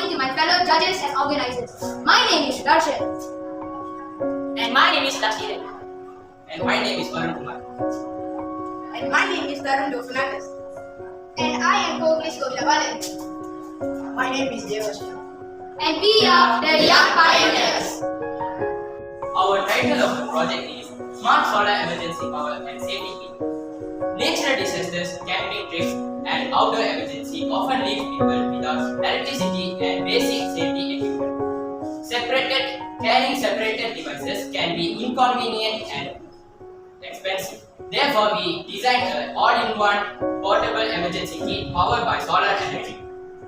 morning to my fellow judges and organizers. My name is Darshan. And my name is Lakshmi. And my name is Varun Kumar. And my name is Tarun Fernandez. And I am Koglish Kovilabalan. My name is Devashi. And we are the Young Pioneers. Our title of the project is Smart Solar Emergency Power and Safety Kit. Natural disasters, camping trips, and outdoor emergency often leave people without electricity and basic safety equipment. Carrying separated devices can be inconvenient and expensive. Therefore, we designed an all-in-one portable emergency kit powered by solar energy.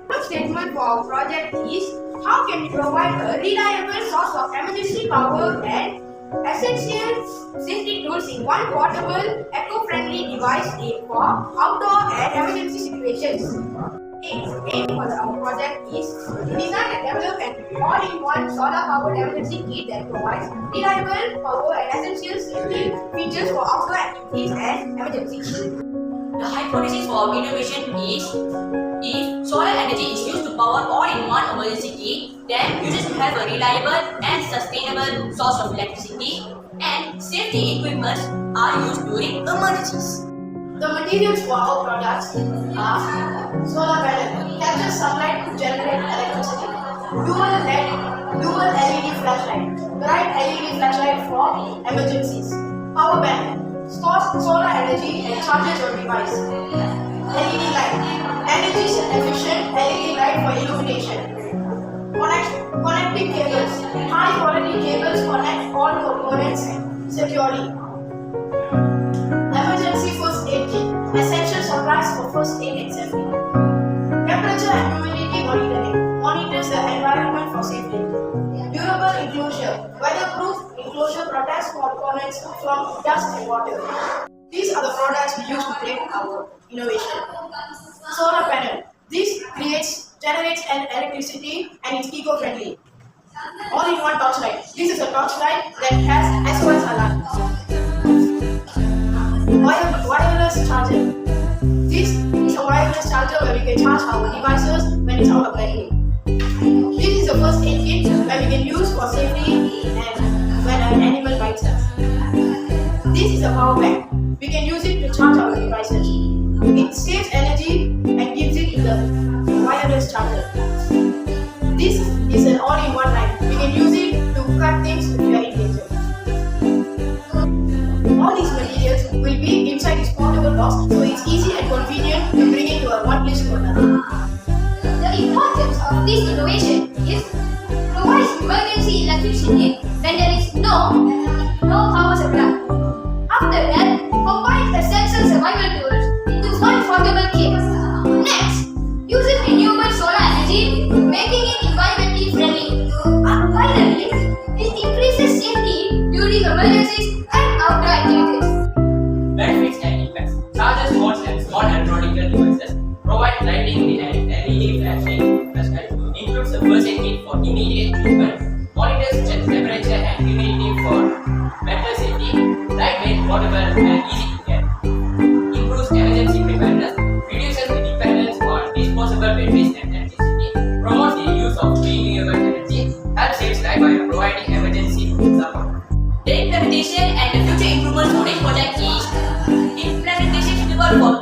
The statement for our project is: how can we provide a reliable source of emergency power and essential safety tools in one portable, eco-friendly device for outdoor and emergency situations? Aim for our project is to design and develop an all-in-one solar-powered emergency kit that provides reliable power and essential safety features for outdoor activities and emergencies. The hypothesis for our innovation is if solar energy is used to power all-in-one emergency kit, then users will have a reliable and sustainable source of electricity, and safety equipment are used during emergencies. The materials for our products are solar panel, captures sunlight to generate electricity, dual LED flashlight, bright LED flashlight for emergencies, power bank, stores solar energy and charges your device, LED light, energy efficient LED light for illumination, connecting cables, high quality cables connect all components securely. Emergency first aid kit, essential supplies for first aid and safety. Temperature and humidity monitoring, monitors the environment for safety. Durable enclosure, weatherproof enclosure protects components from dust and water. These are the products we use to create our innovation. Solar panel, this generates electricity and it's eco-friendly. All-in-one torchlight, this is a torchlight that has SOS alarm. Wireless charger. This is a wireless charger where we can charge our devices when it's out of battery. This is the first aid kit where we can use for safety and when an animal bites us. This is a power bank. We can use it to charge our devices. It saves energy and gives it to the wireless charger. This is an all-in-one light. We can use it to cut things if we are in danger. All these materials will be inside this portable box, so it's easy and convenient to bring it to one place to another. The importance of this innovation is provides emergency electricity when there is no power supply. After that, combines essential survival tools into one portable kit. Next, uses renewable solar energy, making it environmentally friendly. Finally, it increases safety during emergencies and outdoor activities. Benefits and impacts. Chargers, modes, and small electronic devices provide lighting and LED flashlight. Includes a first aid kit for immediate treatment. Monitors check temperature and humidity for better safety. Lightweight, portable, and easy to carry. Improves emergency preparedness. Reduces the dependence on disposable batteries and electricity. Promotes the use of renewable energy. Helps saves life by providing emergency support. The implementation and the future improvements for this project is implementation suitable for